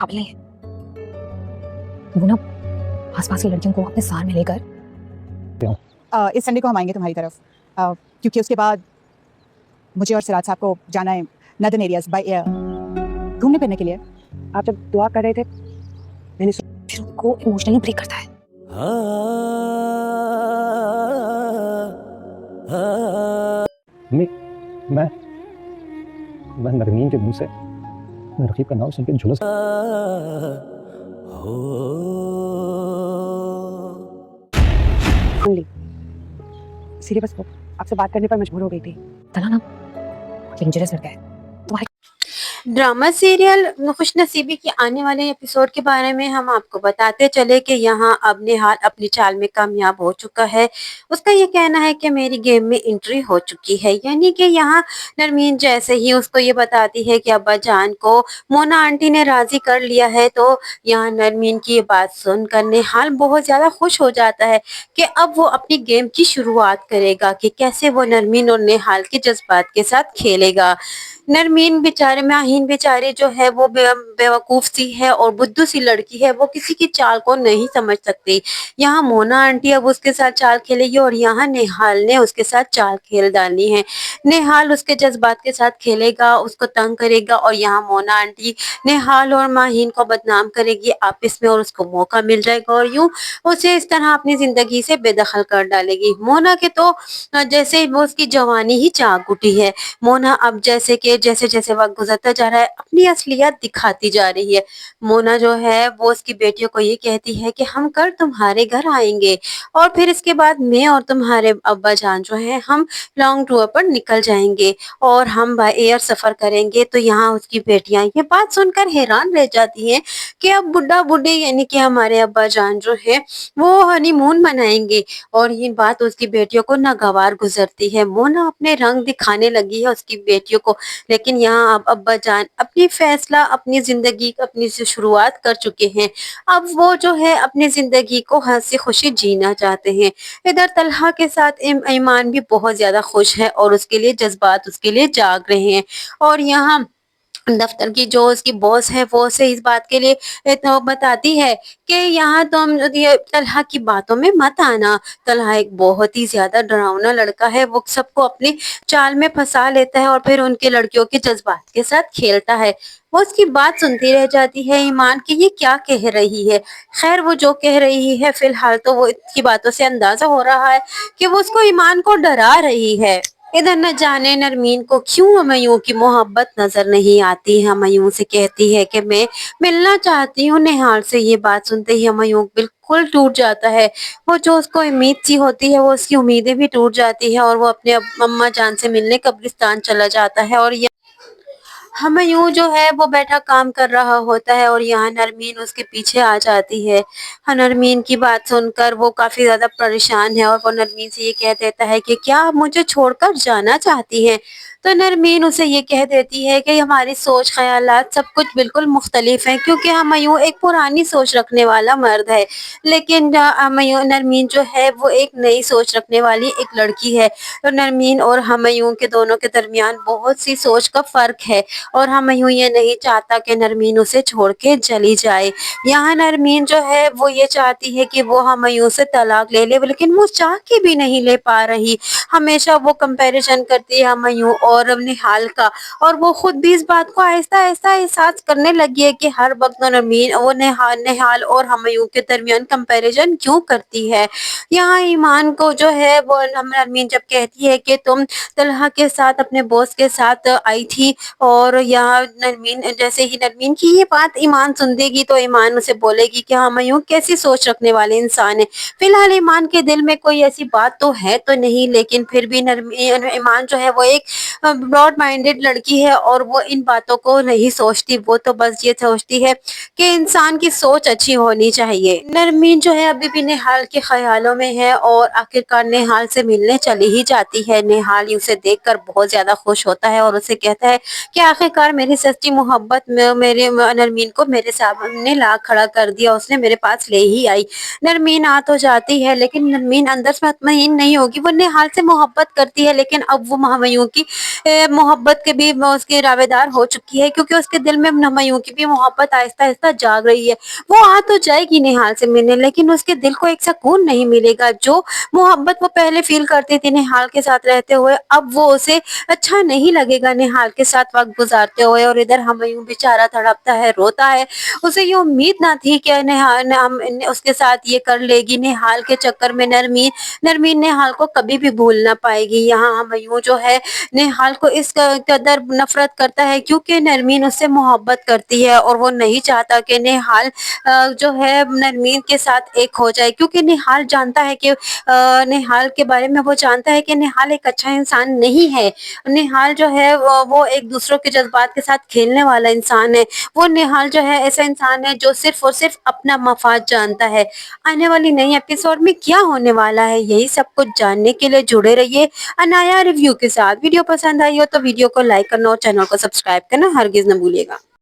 काबिल नहीं है। वो ना आसपास की लड़कियों को अपने साथ में लेकर इस संडे को हम आएंगे तुम्हारी तरफ, क्योंकि उसके बाद मुझे और सिराज साहब को जाना है नदर्न एरियाज बाय एयर घूमने फिरने के लिए। आप जब दुआ कर रहे थे मैंने फिर उनको इमोशनली ब्रेक करता है। मैं नरमीन के मुंह से रकीब का नाम सुन के झुलस सुन ली, इसीलिए बस वो आपसे बात करने पर मजबूर हो गई थी। तला ना डेंजरस लड़का है। तुम्हारे ड्रामा सीरियल खुशनसीबी के आने वाले एपिसोड के बारे में हम आपको बताते चले कि यहाँ अब निहाल अपनी चाल में कामयाब हो चुका है। उसका ये कहना है कि मेरी गेम में एंट्री हो चुकी है, यानी कि यहाँ नरमीन जैसे ही उसको ये बताती है कि अब्बा जान को मोना आंटी ने राजी कर लिया है, तो यहाँ नरमीन की ये बात सुनकर निहाल बहुत ज्यादा खुश हो जाता है कि अब वो अपनी गेम की शुरुआत करेगा कि कैसे वो नरमीन और निहाल के जज्बात के साथ खेलेगा। नरमीन माहीन बेचारी जो है वो बेवकूफ सी है और बुद्धू सी लड़की है, वो किसी की चाल को नहीं समझ सकती। यहाँ मोना आंटी अब उसके साथ चाल खेलेगी और यहाँ नेहाल ने उसके साथ चाल खेल डालनी है। नेहाल उसके जज्बात के साथ खेलेगा, उसको तंग करेगा और यहाँ मोना आंटी नेहाल और माहीन को बदनाम करेगी आपस में और उसको मौका मिल जाएगा और यूं उसे इस तरह अपनी जिंदगी से बेदखल कर डालेगी। मोना के तो जैसे वो उसकी जवानी ही चाक उठी है। मोना अब जैसे जैसे वक्त गुजरता जा रहा है अपनी असलियत दिखाती जा रही है। मोना जो है वो उसकी बेटियों को ये कहती है कि हम कल तुम्हारे घर आएंगे और फिर इसके बाद मैं और तुम्हारे अब्बा जान जो है हम लॉन्ग टूर पर निकल जाएंगे और हम बाय एयर सफर करेंगे। तो यहाँ उसकी बेटियां ये बात सुनकर हैरान रह जाती हैं कि अब बुढ़ा बुढ़ी यानी कि हमारे अब्बा जान जो है वो हनीमून मनाएंगे और ये बात उसकी बेटियों को नागवार गुजरती है। मोना अपने रंग दिखाने लगी है उसकी बेटियों को, लेकिन यहाँ अब अब्बा जान अपनी फैसला अपनी जिंदगी अपनी से शुरुआत कर चुके हैं। अब वो जो है अपनी जिंदगी को हंसी खुशी जीना चाहते हैं। इधर तलहा के साथ ईमान भी बहुत ज्यादा खुश है और उसके लिए जज्बात उसके लिए जाग रहे हैं और यहाँ दफ्तर की जो उसकी बॉस है वो उसे इस बात के लिए तो बताती है कि यहाँ तुम ये तलहा की बातों में मत आना। तलहा एक बहुत ही ज्यादा डरावना लड़का है, वो सबको अपनी चाल में फंसा लेता है और फिर उनके लड़कियों के जज्बात के साथ खेलता है। वो उसकी बात सुनती रह जाती है ईमान कि ये क्या कह रही है। खैर वो जो कह रही है फिलहाल तो वो इसकी बातों से अंदाजा हो रहा है कि वो उसको ईमान को डरा रही है। इधर न जाने नरमीन को क्यों हमयूं की मोहब्बत नजर नहीं आती। हमयूं से कहती है कि मैं मिलना चाहती हूँ निहाल से। ये बात सुनते ही हमयूं बिल्कुल टूट जाता है। वो जो उसको उम्मीद सी होती है वो उसकी उम्मीदें भी टूट जाती है और वो अपने अम्मा जान से मिलने कब्रिस्तान चला जाता है और हमयूं जो है वो बैठा काम कर रहा होता है और यहाँ नरमीन उसके पीछे आ जाती है। नरमीन की बात सुनकर वो काफी ज्यादा परेशान है और वो नरमीन से ये कह देता है कि क्या आप मुझे छोड़कर जाना चाहती हैं। तो नरमीन उसे ये कह देती है कि हमारी सोच ख्यालात सब कुछ बिल्कुल मुख्तलिफ हैं, क्योंकि हमयूं एक पुरानी सोच रखने वाला मर्द है लेकिन नरमीन जो है वो एक नई सोच रखने वाली एक लड़की है। तो नरमीन और हमयूं के दोनों के दरमियान बहुत सी सोच का फर्क है और हमयूं ये नहीं चाहता कि नरमीन उसे छोड़ के चली जाए। यहाँ नरमीन जो है वो ये चाहती है कि वो हमयूं से तलाक ले ले, लेकिन वो चाह के भी नहीं ले पा रही। हमेशा वो कंपैरिजन करती है हमयूं और निहाल का और वो खुद भी इस बात को आहिस्ता आहिस्ता एहसास करने लगी है कि हर वक्त नरमीन वो निहाल और हमयूं के दरमियान कंपैरिजन क्यों करती है। यहाँ ईमान को जो है वो नरमीन जब कहती है कि तुम तलहा के साथ अपने बॉस के साथ आई थी और यहाँ नरमीन जैसे ही नरमीन की ये बात ईमान सुन देगी तो ईमान उसे बोलेगी कि हमयूं कैसी सोच रखने वाले इंसान है। फिलहाल ईमान के दिल में कोई ऐसी बात तो है तो नहीं, लेकिन फिर भी ईमान जो है वो एक ब्रॉड माइंडेड लड़की है और वो इन बातों को नहीं सोचती। वो तो बस ये सोचती है कि इंसान की सोच अच्छी होनी चाहिए। नरमीन जो है अभी भी निहाल के ख्यालों में है और आखिरकार निहाल से मिलने चली ही जाती है। निहाल उसे देखकर बहुत ज्यादा खुश होता है और उसे कहता है कि आखिरकार मेरी सच्ची मोहब्बत में मेरे नरमीन को मेरे सामने ला खड़ा कर दिया, उसने मेरे पास ले ही आई। नरमीन आ तो जाती है लेकिन नरमीन अंदर से मुतमईन नहीं होगी। वो निहाल से मोहब्बत करती है लेकिन अब वो हमयूं की मोहब्बत के भी उसके दावेदार हो चुकी है, क्योंकि उसके दिल में हुमायूं की भी मोहब्बत आहिस्ता आहिस्ता जाग रही है। वो आ तो जाएगी निहाल से मिलने, लेकिन उसके दिल को एक सुकून नहीं मिलेगा। जो मोहब्बत वो पहले फील करती थी निहाल के साथ रहते हुए, अब वो उसे अच्छा नहीं लगेगा निहाल के साथ वक्त गुजारते हुए। और इधर हुमायूं बेचारा तड़पता है, रोता है। उसे ये उम्मीद ना थी कि निहाल उसके साथ ये कर लेगी। निहाल के चक्कर में नरमीन निहाल को कभी भी भूल ना पाएगी। यहाँ हुमायूं जो है निहाल को इस कदर नफरत करता है, क्योंकि नरमीन उससे मोहब्बत करती है और वो नहीं चाहता कि निहाल जो है नरमीन के साथ एक हो जाए, क्योंकि निहाल जानता है कि निहाल के बारे में वो जानता है कि निहाल एक अच्छा इंसान नहीं है। निहाल जो है वो एक दूसरों के जज्बात के साथ खेलने वाला इंसान है। वो निहाल जो है ऐसा इंसान है जो सिर्फ और सिर्फ अपना मफाद जानता है। आने वाली नई एपिसोड में क्या होने वाला है, यही सब कुछ जानने के लिए जुड़े रहिए अनाया रिव्यू के साथ। वीडियो पसंद आई हो तो वीडियो को लाइक करना और चैनल को सब्सक्राइब करना हरगिज न भूलिएगा।